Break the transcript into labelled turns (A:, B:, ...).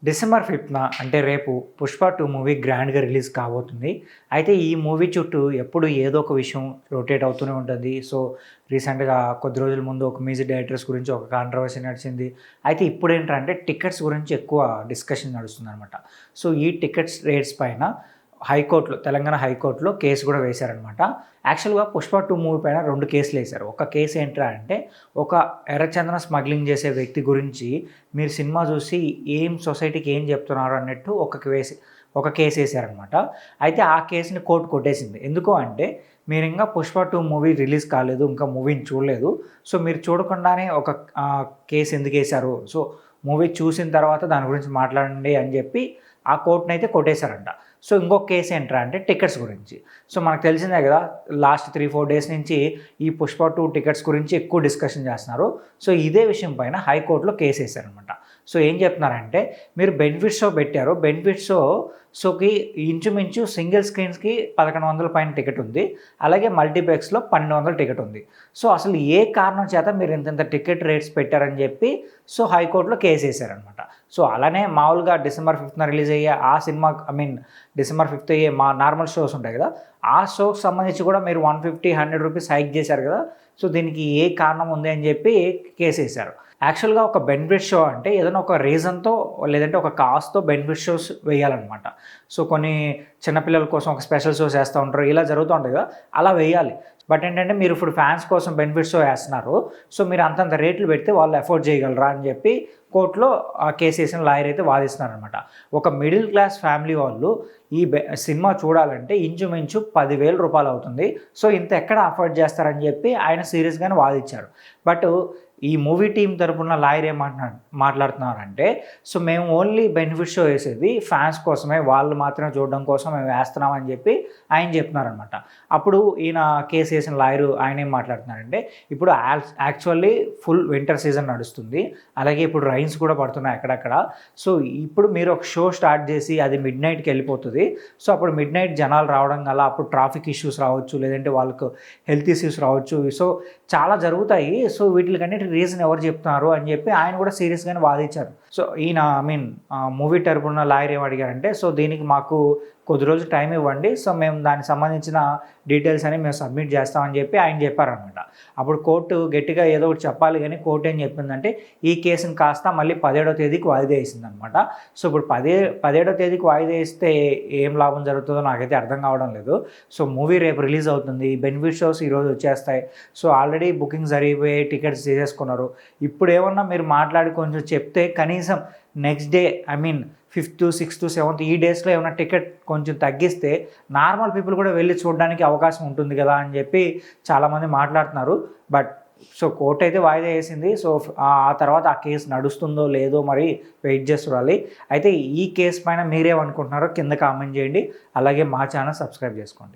A: December 5న అంటే రేపు 'Pushpa 2' movie గ్రాండ్‌గా రిలీజ్ కాబోతుంది. అయితే ఈ మూవీ చుట్టూ ఎప్పుడు ఏదో ఒక విషయం రొటేట్ అవుతూనే ఉంటుంది. సో, రీసెంట్‌గా కొద్ది రోజుల ముందు ఒక మ్యూజిక్ డైరెక్టర్స్ గురించి ఒక కాంట్రవర్సీ నడిచింది. అయితే ఇప్పుడేంటంటే టికెట్స్ గురించి ఎక్కువ డిస్కషన్ నడుస్తుందనమాట. సో, ఈ టికెట్స్ రేట్స్ పైన తెలంగాణ హైకోర్టులో కేసు కూడా వేశారనమాట. యాక్చువల్‌గా 'పుష్ప 2' మూవీ పైన 2 కేసులేశారు. ఒక కేసు ఏంట్రా అంటే, ఒక ఎర్రచందనం స్మగ్లింగ్ చేసే వ్యక్తి గురించి మీరు సినిమా చూసి సొసైటీకి ఏం చెప్తున్నారు అన్నట్టు ఒక కేసు వేశారనమాట. అయితే ఆ కేసుని కోర్టు కొట్టేసింది. ఎందుకు అంటే, మీరింకా 'పుష్ప 2' మూవీ రిలీజ్ కాలేదు, ఇంకా మూవీని చూడలేదు. సో, మీరు చూడకుండానే ఒక కేసు ఎందుకేశారు? సో, మూవీ చూసిన తర్వాత దాని గురించి మాట్లాడండి అని చెప్పి ఆ కోర్టునైతే కొట్టేశారంట. సో, ఇంకొక కేసు ఏంట్రా అంటే టికెట్స్ గురించి. సో, మనకు తెలిసిందే కదా, లాస్ట్ 3-4 డేస్ నుంచి ఈ 'పుష్ప 2' టికెట్స్ గురించి ఎక్కువ డిస్కషన్ చేస్తున్నారు. సో, ఇదే విషయం పైన హైకోర్టులో కేసు వేశారనమాట. సో, ఏం చెప్తున్నారంటే, మీరు బెనిఫిట్ షో పెట్టారు. బెనిఫిట్ షోకి ఇంచుమించు సింగిల్ స్క్రీన్స్‌కి 1100 పైన టికెట్ ఉంది. అలాగే మల్టీప్లెక్స్‌లో 1200 టికెట్ ఉంది. సో, అసలు ఏ కారణం చేత మీరు ఇంత టికెట్ రేట్స్ పెట్టారని చెప్పి హైకోర్టులో కేసు వేశారనమాట. సో, అలానే మామూలుగా డిసెంబర్ 5న రిలీజ్ అయ్యే ఆ సినిమా డిసెంబర్ 5th అయ్యే మా నార్మల్ షోస్ ఉంటాయి కదా, ఆ షోకి సంబంధించి కూడా మీరు 150-100 రూపీస్ హైక్ చేశారు కదా. సో, దీనికి ఏ కారణం ఉంది అని చెప్పి కేసు వేశారు. యాక్చువల్‌గా ఒక బెనిఫిట్ షో అంటే ఏదైనా ఒక రీజన్‌తో లేదంటే ఒక కాజ్‌తో బెనిఫిట్ షోస్ వేయాలన్నమాట. సో, కొన్ని చిన్నపిల్లల కోసం ఒక స్పెషల్ షోస్ వేస్తూ ఉంటారు. ఇలా జరుగుతూ ఉంటాయి కదా, అలా వేయాలి. బట్ ఏంటంటే, మీరు ఇప్పుడు ఫ్యాన్స్ కోసం బెనిఫిట్ షో వేస్తున్నారు. సో, మీరు అంతంత రేట్లు పెడితే వాళ్ళు అఫోర్డ్ చేయగలరా అని చెప్పి కోర్టులో ఆ కేసు వేసిన లాయర్ అయితే వాదిస్తున్నారనమాట. ఒక మిడిల్ క్లాస్ ఫ్యామిలీ వాళ్ళు ఈ సినిమా చూడాలంటే ఇంచుమించు 10,000 రూపాయలు అవుతుంది. సో, ఇంత ఎక్కడ అఫోర్డ్ చేస్తారని చెప్పి ఆయన సీరియస్గానే వాదించారు. బట్ ఈ మూవీ టీమ్ తరపున లాయర్ మాట్లాడుతున్నారంటే, సో, మేము ఓన్లీ బెనిఫిట్ షో వేసేది ఫ్యాన్స్ కోసమే, వాళ్ళు మాత్రమే చూడడం కోసం మేము వేస్తున్నామని చెప్పి ఆయన చెప్తున్నారనమాట. అప్పుడు ఈయన కేసు వేసిన లాయరు ఆయన ఏం మాట్లాడుతున్నారంటే, ఇప్పుడు యాక్చువల్లీ ఫుల్ వింటర్ సీజన్ నడుస్తుంది. అలాగే ఇప్పుడు రైన్స్ కూడా పడుతున్నాయి అక్కడక్కడ. సో, ఇప్పుడు మీరు ఒక షో స్టార్ట్ చేసి అది మిడ్‌నైట్‌కి వెళ్ళిపోతుంది. సో, అప్పుడు మిడ్‌నైట్ జనాలు రావడం వల్ల అప్పుడు ట్రాఫిక్ ఇష్యూస్ రావచ్చు, లేదంటే వాళ్ళకు హెల్త్ ఇష్యూస్ రావచ్చు. సో, చాలా జరుగుతాయి. సో, వీటికన్నిటి రీజన్ ఎవరు చెప్తున్నారు అని చెప్పి ఆయన కూడా సీరియస్గానే వాదించారు. సో, ఈయన మూవీ తరపున లాయర్ ఏం అడిగారంటే, సో, దీనికి మాకు కొద్ది రోజులు టైం ఇవ్వండి. సో, మేము దానికి సంబంధించిన డీటెయిల్స్ అని మేము సబ్మిట్ చేస్తామని చెప్పి ఆయన చెప్పారనమాట. అప్పుడు కోర్టు గట్టిగా ఏదో ఒకటి చెప్పాలి, కానీ కోర్టు ఏం చెప్పిందంటే, ఈ కేసుని కాస్త మళ్ళీ 17వ తేదీకి వాయిదా వేసిందనమాట. సో, ఇప్పుడు 17వ తేదీకి వాయిదా వేస్తే ఏం లాభం జరుగుతుందో నాకైతే అర్థం కావడం లేదు. సో, మూవీ రేపు రిలీజ్ అవుతుంది. బెనిఫిట్ షోస్ ఈరోజు వచ్చేస్తాయి. సో, ఆల్రెడీ బుకింగ్స్ జరిగిపోయి టికెట్స్ తీసేసుకున్నారు. ఇప్పుడు ఏమన్నా మీరు మాట్లాడి కొంచెం చెప్తే కనీసం next day 5th, 6th, 7th ఈ డేస్లో ఏమైనా టికెట్ కొంచెం తగ్గిస్తే నార్మల్ పీపుల్ కూడా వెళ్ళి చూడడానికి అవకాశం ఉంటుంది కదా అని చెప్పి చాలామంది మాట్లాడుతున్నారు. బట్ కోర్టు అయితే వాయిదా వేసింది. సో, ఆ తర్వాత ఆ కేసు నడుస్తుందో లేదో మరి వెయిట్ చేసి చూడాలి. అయితే ఈ కేసు పైన మీరేమనుకుంటున్నారో కింద కామెంట్ చేయండి. అలాగే మా ఛానల్ సబ్స్క్రైబ్ చేసుకోండి.